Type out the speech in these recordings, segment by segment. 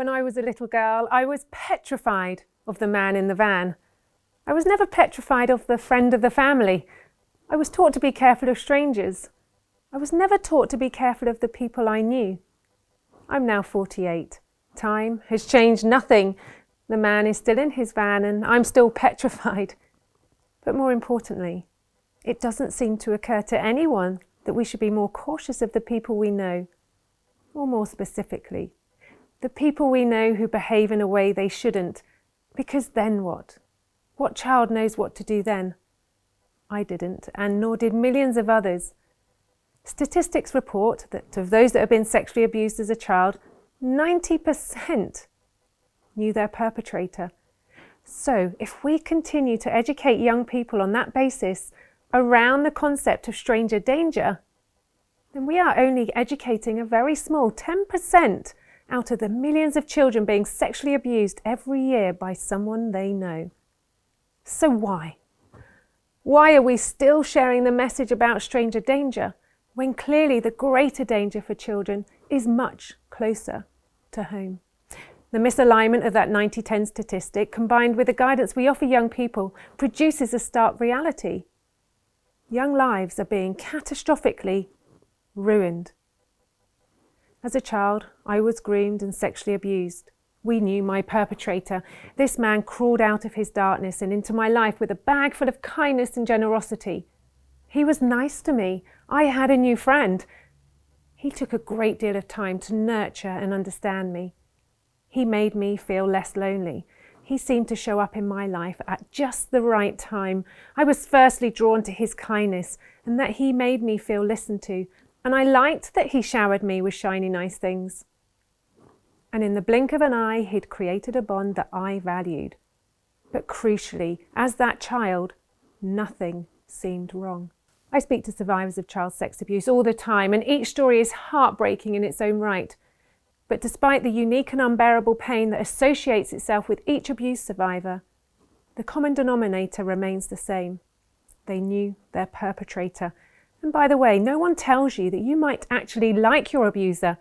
When I was a little girl, I was petrified of the man in the van. I was never petrified of the friend of the family. I was taught to be careful of strangers. I was never taught to be careful of the people I knew. I'm now 48. Time has changed nothing. The man is still in his van and I'm still petrified. But more importantly, it doesn't seem to occur to anyone that we should be more cautious of the people we know, or more specifically, the people we know who behave in a way they shouldn't, because then what? What child knows what to do then? I didn't, and nor did millions of others. Statistics report that of those that have been sexually abused as a child, 90% knew their perpetrator. So if we continue to educate young people on that basis around the concept of stranger danger, then we are only educating a very small 10% out of the millions of children being sexually abused every year by someone they know. So why? Why are we still sharing the message about stranger danger when clearly the greater danger for children is much closer to home? The misalignment of that 90-10 statistic, combined with the guidance we offer young people, produces a stark reality. Young lives are being catastrophically ruined. As a child, I was groomed and sexually abused. We knew my perpetrator. This man crawled out of his darkness and into my life with a bag full of kindness and generosity. He was nice to me. I had a new friend. He took a great deal of time to nurture and understand me. He made me feel less lonely. He seemed to show up in my life at just the right time. I was firstly drawn to his kindness and that he made me feel listened to, and I liked that he showered me with shiny nice things. And in the blink of an eye, he'd created a bond that I valued. But crucially, as that child, nothing seemed wrong. I speak to survivors of child sex abuse all the time, and each story is heartbreaking in its own right. But despite the unique and unbearable pain that associates itself with each abuse survivor, the common denominator remains the same. They knew their perpetrator. And by the way, no one tells you that you might actually like your abuser,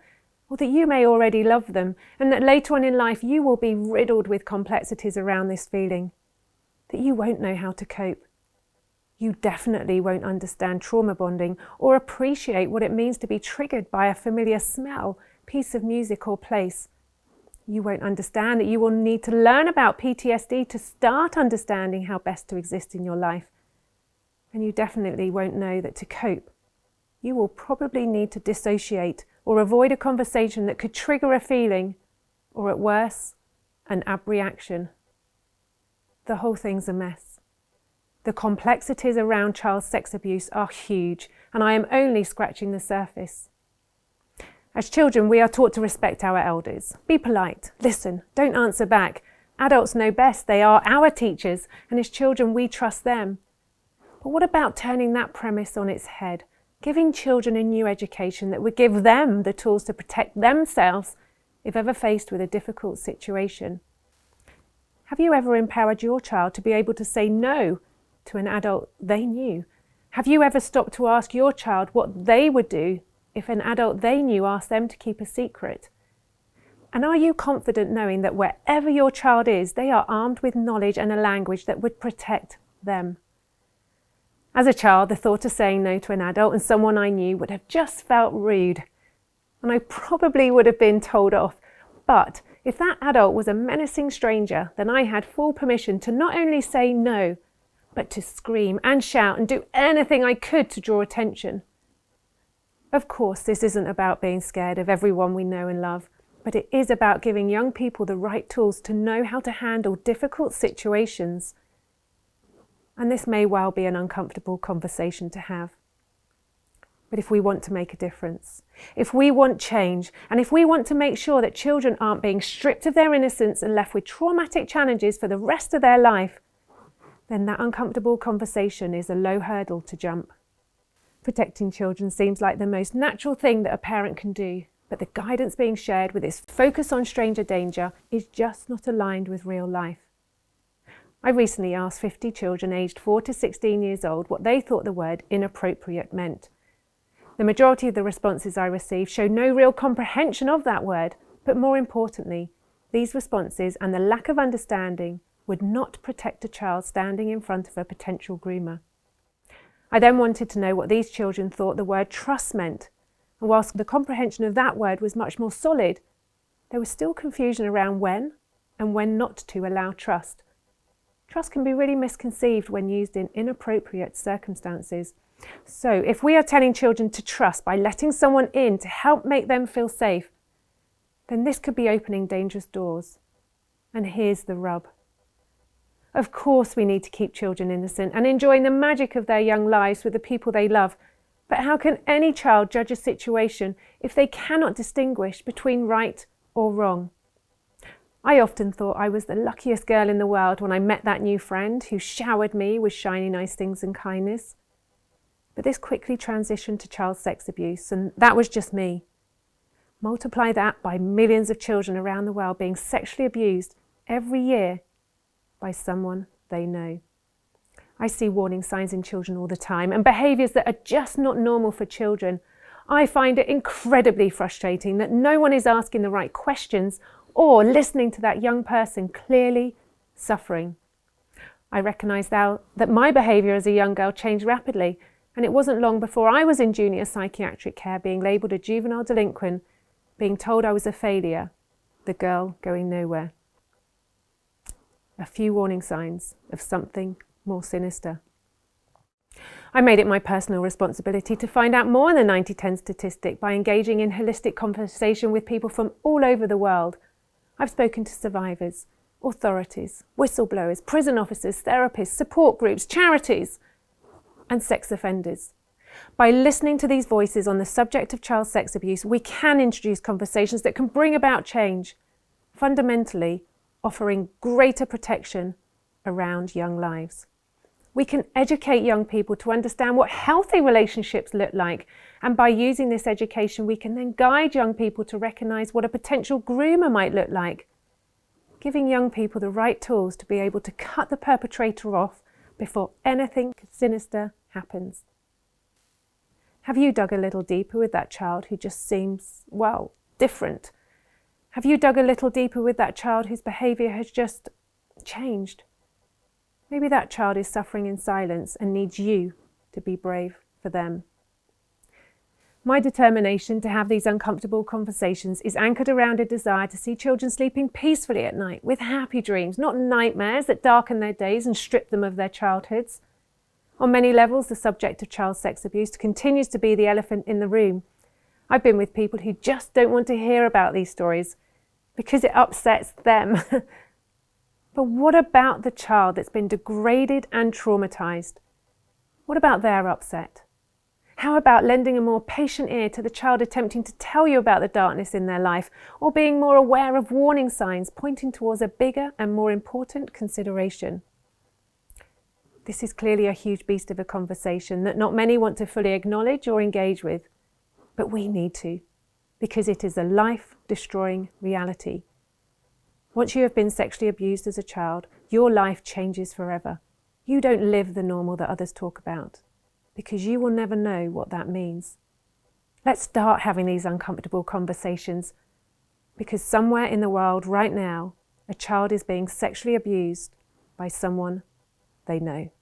or that you may already love them, and that later on in life you will be riddled with complexities around this feeling, that you won't know how to cope. You definitely won't understand trauma bonding or appreciate what it means to be triggered by a familiar smell, piece of music or place. You won't understand that you will need to learn about PTSD to start understanding how best to exist in your life. And you definitely won't know that to cope, you will probably need to dissociate or avoid a conversation that could trigger a feeling, or at worst, an abreaction. The whole thing's a mess. The complexities around child sex abuse are huge, and I am only scratching the surface. As children, we are taught to respect our elders. Be polite, listen, don't answer back. Adults know best, they are our teachers, and as children we trust them. But what about turning that premise on its head, giving children a new education that would give them the tools to protect themselves if ever faced with a difficult situation? Have you ever empowered your child to be able to say no to an adult they knew? Have you ever stopped to ask your child what they would do if an adult they knew asked them to keep a secret? And are you confident knowing that wherever your child is, they are armed with knowledge and a language that would protect them? As a child, the thought of saying no to an adult and someone I knew would have just felt rude, and I probably would have been told off. But if that adult was a menacing stranger, then I had full permission to not only say no, but to scream and shout and do anything I could to draw attention. Of course, this isn't about being scared of everyone we know and love, but it is about giving young people the right tools to know how to handle difficult situations. And this may well be an uncomfortable conversation to have. But if we want to make a difference, if we want change, and if we want to make sure that children aren't being stripped of their innocence and left with traumatic challenges for the rest of their life, then that uncomfortable conversation is a low hurdle to jump. Protecting children seems like the most natural thing that a parent can do, but the guidance being shared with its focus on stranger danger is just not aligned with real life. I recently asked 50 children aged 4 to 16 years old what they thought the word inappropriate meant. The majority of the responses I received showed no real comprehension of that word, but more importantly, these responses and the lack of understanding would not protect a child standing in front of a potential groomer. I then wanted to know what these children thought the word trust meant, and whilst the comprehension of that word was much more solid, there was still confusion around when and when not to allow trust. Trust can be really misconceived when used in inappropriate circumstances. So if we are telling children to trust by letting someone in to help make them feel safe, then this could be opening dangerous doors. And here's the rub. Of course we need to keep children innocent and enjoying the magic of their young lives with the people they love. But how can any child judge a situation if they cannot distinguish between right or wrong? I often thought I was the luckiest girl in the world when I met that new friend who showered me with shiny nice things and kindness. But this quickly transitioned to child sex abuse, and that was just me. Multiply that by millions of children around the world being sexually abused every year by someone they know. I see warning signs in children all the time and behaviours that are just not normal for children. I find it incredibly frustrating that no one is asking the right questions or listening to that young person clearly suffering. I recognise now that my behaviour as a young girl changed rapidly, and it wasn't long before I was in junior psychiatric care being labelled a juvenile delinquent, being told I was a failure, the girl going nowhere. A few warning signs of something more sinister. I made it my personal responsibility to find out more than the 90-10 statistic by engaging in holistic conversation with people from all over the world. I've spoken to survivors, authorities, whistleblowers, prison officers, therapists, support groups, charities, and sex offenders. By listening to these voices on the subject of child sex abuse, we can introduce conversations that can bring about change, fundamentally offering greater protection around young lives. We can educate young people to understand what healthy relationships look like, and by using this education we can then guide young people to recognise what a potential groomer might look like, giving young people the right tools to be able to cut the perpetrator off before anything sinister happens. Have you dug a little deeper with that child who just seems, well, different? Have you dug a little deeper with that child whose behaviour has just changed? Maybe that child is suffering in silence and needs you to be brave for them. My determination to have these uncomfortable conversations is anchored around a desire to see children sleeping peacefully at night with happy dreams, not nightmares that darken their days and strip them of their childhoods. On many levels, the subject of child sex abuse continues to be the elephant in the room. I've been with people who just don't want to hear about these stories because it upsets them. But what about the child that's been degraded and traumatised? What about their upset? How about lending a more patient ear to the child attempting to tell you about the darkness in their life, or being more aware of warning signs pointing towards a bigger and more important consideration? This is clearly a huge beast of a conversation that not many want to fully acknowledge or engage with, but we need to, because it is a life-destroying reality. Once you have been sexually abused as a child, your life changes forever. You don't live the normal that others talk about, because you will never know what that means. Let's start having these uncomfortable conversations, because somewhere in the world right now, a child is being sexually abused by someone they know.